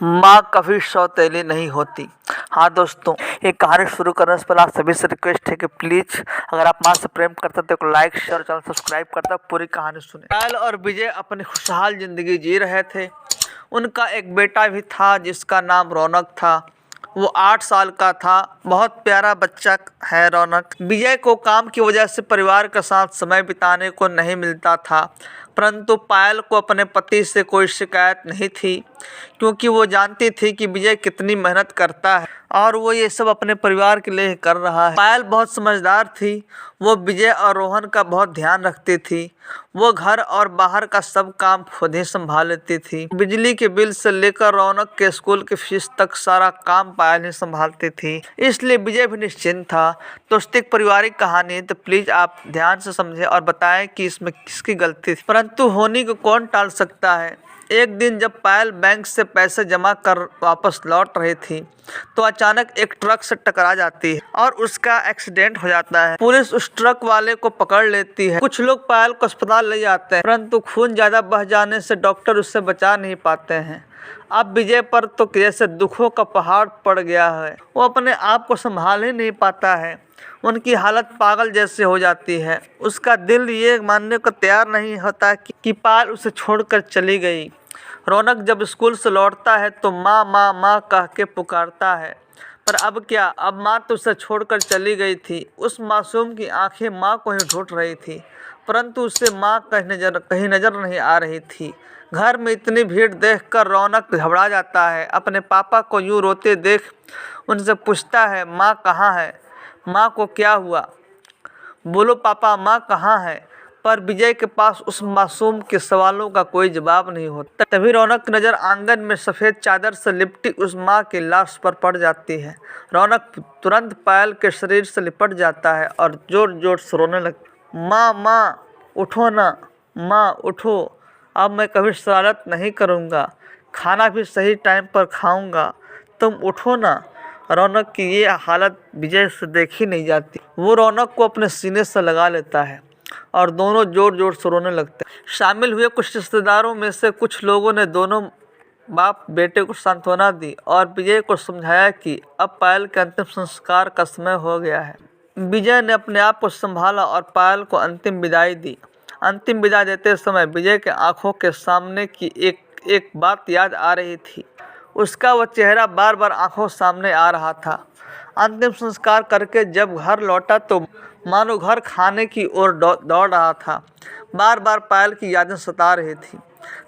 माँ कभी सौतेली नहीं होती। हाँ दोस्तों, ये कहानी शुरू करने से पहले आप सभी से रिक्वेस्ट है कि प्लीज़ अगर आप माँ से प्रेम करते हो तो लाइक शेयर चैनल सब्सक्राइब करता पूरी कहानी सुने। पायल और विजय अपनी खुशहाल ज़िंदगी जी रहे थे। उनका एक बेटा भी था जिसका नाम रौनक था। वो 8 साल का था। बहुत प्यारा बच्चा है रौनक। विजय को काम की वजह से परिवार के साथ समय बिताने को नहीं मिलता था, परंतु पायल को अपने पति से कोई शिकायत नहीं थी, क्योंकि वो जानती थी कि विजय कितनी मेहनत करता है और वो ये सब अपने परिवार के लिए कर रहा है। पायल बहुत समझदार थी। वो विजय और रोहन का बहुत ध्यान रखती थी। वो घर और बाहर का सब काम खुद ही संभाल लेती थी। बिजली के बिल से लेकर रौनक के स्कूल की फीस तक सारा काम पायल ही संभालती थी, इसलिए विजय भी निश्चिंत था। दोस्तों, एक पारिवारिक कहानी है तो प्लीज आप ध्यान से समझें और बताएं कि इसमें किसकी गलती थी, परंतु होनी को कौन टाल सकता है। एक दिन जब पायल बैंक से पैसे जमा कर वापस लौट रही थी तो अचानक एक ट्रक से टकरा जाती है और उसका एक्सीडेंट हो जाता है। पुलिस उस ट्रक वाले को पकड़ लेती है। कुछ लोग पायल को अस्पताल ले जाते हैं, परंतु खून ज्यादा बह जाने से डॉक्टर उससे बचा नहीं पाते हैं। अब विजय पर तो जैसे दुखों का पहाड़ पड़ गया है। वो अपने आप को संभाल ही नहीं पाता है। उनकी हालत पागल जैसे हो जाती है। उसका दिल ये मानने को तैयार नहीं होता कि पायल उसे छोड़कर चली गई। रौनक जब स्कूल से लौटता है तो माँ माँ माँ कह के पुकारता है, पर अब क्या, अब माँ तो उसे छोड़कर चली गई थी। उस मासूम की आंखें माँ को ही ढूंढ रही थी, परंतु उसे माँ कहीं नजर नहीं आ रही थी। घर में इतनी भीड़ देखकर रौनक घबरा जाता है। अपने पापा को यूं रोते देख उनसे पूछता है, माँ कहाँ है? माँ को क्या हुआ? बोलो पापा, माँ कहाँ है? पर विजय के पास उस मासूम के सवालों का कोई जवाब नहीं होता। तभी रौनक की नज़र आंगन में सफ़ेद चादर से लिपटी उस माँ की लाश पर पड़ जाती है। रौनक तुरंत पायल के शरीर से लिपट जाता है और जोर जोर से रोने लगता है। माँ माँ उठो ना, माँ उठो, अब मैं कभी शरारत नहीं करूँगा, खाना भी सही टाइम पर खाऊँगा, तुम उठो ना। रौनक की ये हालत विजय से देखी नहीं जाती। वो रौनक को अपने सीने से लगा लेता है और दोनों जोर जोर से रोने लगते हैं। शामिल हुए कुछ रिश्तेदारों में से कुछ लोगों ने दोनों बाप बेटे को सांत्वना दी और विजय को समझाया कि अब पायल के अंतिम संस्कार का समय हो गया है। विजय ने अपने आप को संभाला और पायल को अंतिम विदाई दी। अंतिम विदाई देते समय विजय के आंखों के सामने की एक बात याद आ रही थी। उसका वह चेहरा बार बार आंखों सामने आ रहा था। अंतिम संस्कार करके जब घर लौटा तो मानो घर खाने की ओर दौड़ रहा था। बार बार पायल की यादें सता रही थी।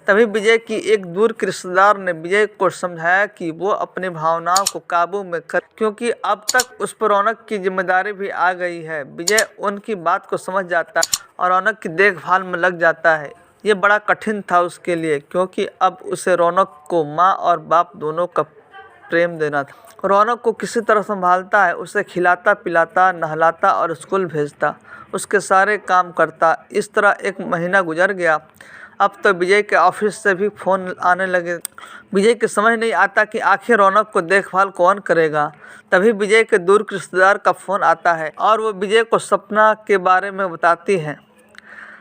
तभी विजय की एक दूर के रिश्तेदार ने विजय को समझाया कि वो अपनी भावनाओं को काबू में कर, क्योंकि अब तक उस पर रौनक की जिम्मेदारी भी आ गई है। विजय उनकी बात को समझ जाता है और रौनक की देखभाल में लग जाता है। ये बड़ा कठिन था उसके लिए, क्योंकि अब उसे रौनक को माँ और बाप दोनों का प्रेम देना था। रौनक को किसी तरह संभालता है, उसे खिलाता पिलाता नहलाता और स्कूल भेजता, उसके सारे काम करता। इस तरह एक महीना गुजर गया। अब तो विजय के ऑफिस से भी फ़ोन आने लगे। विजय के समझ नहीं आता कि आखिर रौनक को देखभाल कौन करेगा। तभी विजय के दूर के रिश्तेदार का फ़ोन आता है और वो विजय को सपना के बारे में बताती है।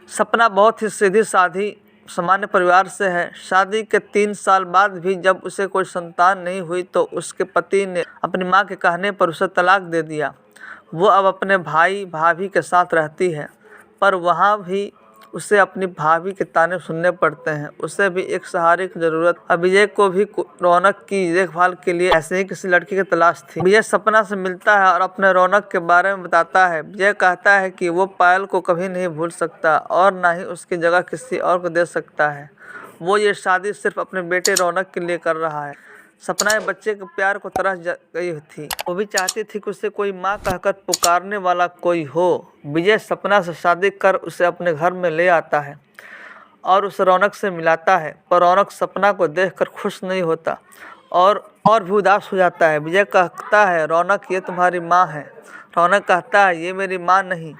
सपना बहुत ही सीधी साधी सामान्य परिवार से है। शादी के 3 साल बाद भी जब उसे कोई संतान नहीं हुई तो उसके पति ने अपनी मां के कहने पर उसे तलाक दे दिया। वो अब अपने भाई भाभी के साथ रहती है, पर वहाँ भी उसे अपनी भाभी के ताने सुनने पड़ते हैं। उसे भी एक सहारे की ज़रूरत। अब विजय को भी रौनक की देखभाल के लिए ऐसे ही किसी लड़की की तलाश थी। विजय सपना से मिलता है और अपने रौनक के बारे में बताता है। विजय कहता है कि वो पायल को कभी नहीं भूल सकता और ना ही उसकी जगह किसी और को दे सकता है। वो ये शादी सिर्फ अपने बेटे रौनक के लिए कर रहा है। सपना एक बच्चे के प्यार को तरस गई थी। वो भी चाहती थी कि उसे कोई माँ कहकर पुकारने वाला कोई हो। विजय सपना से शादी कर उसे अपने घर में ले आता है और उसे रौनक से मिलाता है, पर रौनक सपना को देखकर खुश नहीं होता और भी उदास हो जाता है। विजय कहता है, रौनक ये तुम्हारी माँ है। रौनक कहता है, ये मेरी माँ नहीं,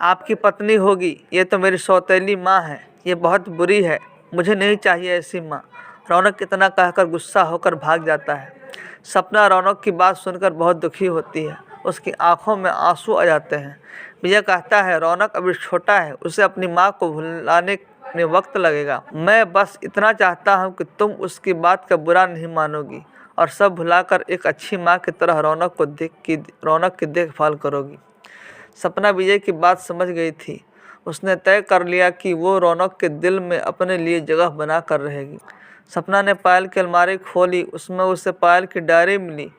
आपकी पत्नी होगी। ये तो मेरी सौतेली माँ है, ये बहुत बुरी है, मुझे नहीं चाहिए ऐसी माँ। रौनक इतना कहकर गुस्सा होकर भाग जाता है। सपना रौनक की बात सुनकर बहुत दुखी होती है। उसकी आंखों में आंसू आ जाते हैं। विजय कहता है, रौनक अभी छोटा है, उसे अपनी माँ को भुलाने में वक्त लगेगा। मैं बस इतना चाहता हूँ कि तुम उसकी बात का बुरा नहीं मानोगी और सब भुलाकर एक अच्छी माँ की तरह रौनक की देखभाल करोगी। सपना विजय की बात समझ गई थी। उसने तय कर लिया कि वो रौनक के दिल में अपने लिए जगह बना कर रहेगी। सपना ने पायल की अलमारी खोली। उसमें उसे पायल की डायरी मिली।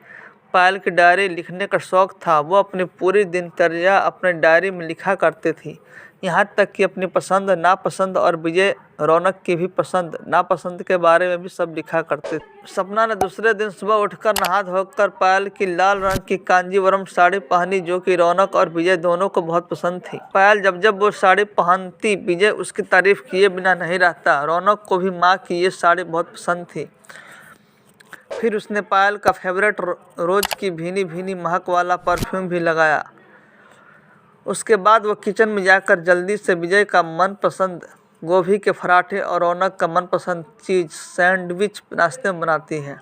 पायल की डायरी लिखने का शौक़ था। वो अपनी पूरी दिनचर्या अपने डायरी में लिखा करती थी, यहाँ तक कि अपनी पसंद नापसंद और विजय रौनक की भी पसंद नापसंद के बारे में भी सब लिखा करते थे। सपना ने दूसरे दिन सुबह उठकर नहा धोकर पायल की लाल रंग की कांजीवरम साड़ी पहनी, जो कि रौनक और विजय दोनों को बहुत पसंद थी। पायल जब जब वो साड़ी पहनती, विजय उसकी तारीफ किए बिना नहीं रहता। रौनक को भी माँ की ये साड़ी बहुत पसंद थी। फिर उसने पायल का फेवरेट रोज की भीनी भीनी महक वाला परफ्यूम भी लगाया। उसके बाद वह किचन में जाकर जल्दी से विजय का मनपसंद गोभी के पराठे और रौनक का मनपसंद चीज़ सैंडविच नाश्ते में बनाती है।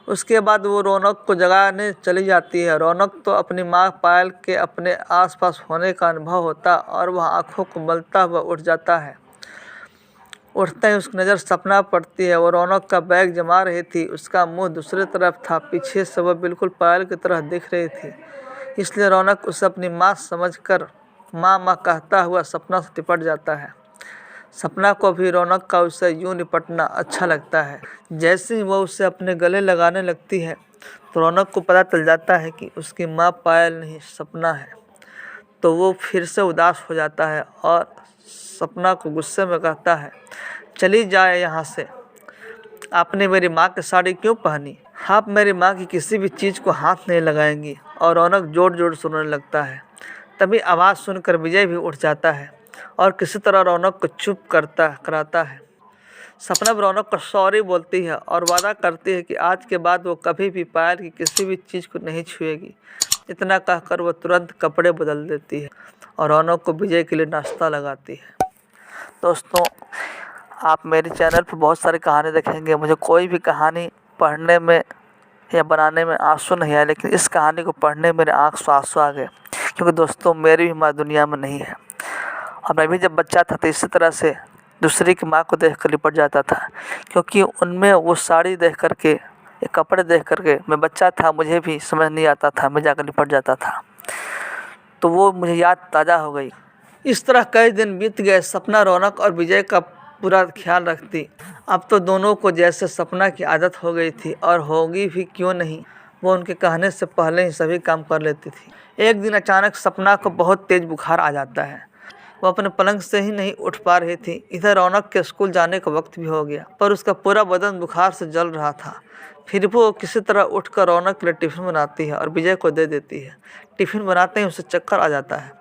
उसके बाद वो रौनक को जगाने चली जाती है। रौनक तो अपनी माँ पायल के अपने आसपास होने का अनुभव होता और वह आंखों को मलता हुआ उठ जाता है। उठते ही उसकी नज़र सपना पड़ती है। वो रौनक का बैग जमा रही थी। उसका मुंह दूसरी तरफ था। पीछे से वह बिल्कुल पायल की तरह दिख रही थी, इसलिए रौनक उसे अपनी माँ समझकर माँ माँ कहता हुआ सपना से लिपट जाता है। सपना को भी रौनक का उससे यूँ निपटना अच्छा लगता है। जैसे ही वह उसे अपने गले लगाने लगती है तो रौनक को पता चल जाता है कि उसकी माँ पायल नहीं सपना है। तो वो फिर से उदास हो जाता है और सपना को गुस्से में कहता है, चली जाए यहाँ से, आपने मेरी माँ की साड़ी क्यों पहनी? आप मेरी माँ की किसी भी चीज़ को हाथ नहीं लगाएंगी। और रौनक जोर जोर से रोने लगता है। तभी आवाज़ सुनकर विजय भी उठ जाता है और किसी तरह रौनक को चुप कराता है। सपना भी रौनक को सॉरी बोलती है और वादा करती है कि आज के बाद वो कभी भी पायल की किसी भी चीज़ को नहीं छुएगी। इतना कहकर वो तुरंत कपड़े बदल देती है और रौनक को विजय के लिए नाश्ता लगाती है। दोस्तों, आप मेरे चैनल पर बहुत सारी कहानी देखेंगे। मुझे कोई भी कहानी पढ़ने में या बनाने में आंसू नहीं आए, लेकिन इस कहानी को पढ़ने मेरे आँख से आंसू आ गए, क्योंकि दोस्तों मेरी भी माँ दुनिया में नहीं है। और मैं भी जब बच्चा था तो इसी तरह से दूसरी की माँ को देख कर लिपट जाता था, क्योंकि उनमें वो साड़ी देख कर के या कपड़े देख कर के मैं बच्चा था, मुझे भी समझ नहीं आता था, मैं जाकर लिपट जाता था। तो वो मुझे याद ताज़ा हो गई। इस तरह कई दिन बीत गए। सपना रौनक और विजय का पूरा ख्याल रखती। अब तो दोनों को जैसे सपना की आदत हो गई थी, और होगी भी क्यों नहीं, वो उनके कहने से पहले ही सभी काम कर लेती थी। एक दिन अचानक सपना को बहुत तेज़ बुखार आ जाता है। वो अपने पलंग से ही नहीं उठ पा रही थी। इधर रौनक के स्कूल जाने का वक्त भी हो गया, पर उसका पूरा बदन बुखार से जल रहा था। फिर वो किसी तरह उठकर रौनक के लिए टिफ़िन बनाती है और विजय को दे देती है। टिफ़िन बनाते ही उसे चक्कर आ जाता है,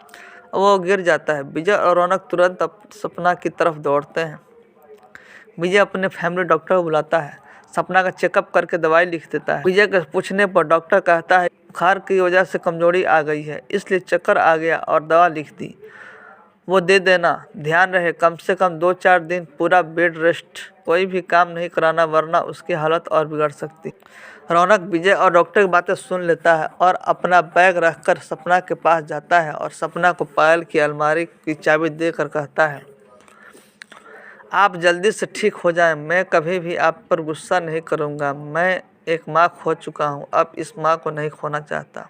वो गिर जाता है। विजय और रौनक तुरंत सपना की तरफ दौड़ते हैं। विजय अपने फैमिली डॉक्टर को बुलाता है, सपना का चेकअप करके दवाई लिख देता है। विजय के पूछने पर डॉक्टर कहता है बुखार की वजह से कमजोरी आ गई है, इसलिए चक्कर आ गया और दवा लिख दी, वो दे देना। ध्यान रहे कम से कम 2-4 दिन पूरा बेड रेस्ट, कोई भी काम नहीं कराना, वरना उसकी हालत और बिगड़ सकती। रौनक विजय और डॉक्टर की बातें सुन लेता है और अपना बैग रखकर सपना के पास जाता है और सपना को पायल की अलमारी की चाबी देकर कहता है, आप जल्दी से ठीक हो जाएं, मैं कभी भी आप पर गुस्सा नहीं करूंगा। मैं एक माँ खो चुका हूं, अब इस माँ को नहीं खोना चाहता।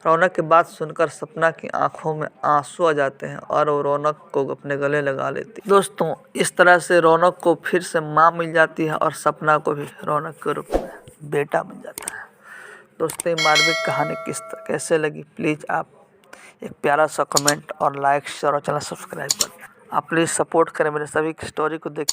रौनक की बात सुनकर सपना की आंखों में आंसू आ जाते हैं और वो रौनक को अपने गले लगा लेती। दोस्तों, इस तरह से रौनक को फिर से माँ मिल जाती है और सपना को भी रौनक के रूप में बेटा मिल जाता है। दोस्तों, ये मार्मिक कहानी कैसे लगी, प्लीज़ आप एक प्यारा सा कमेंट और लाइक शेयर और चैनल सब्सक्राइब करें। आप प्लीज़ सपोर्ट करें मेरे सभी स्टोरी को देख।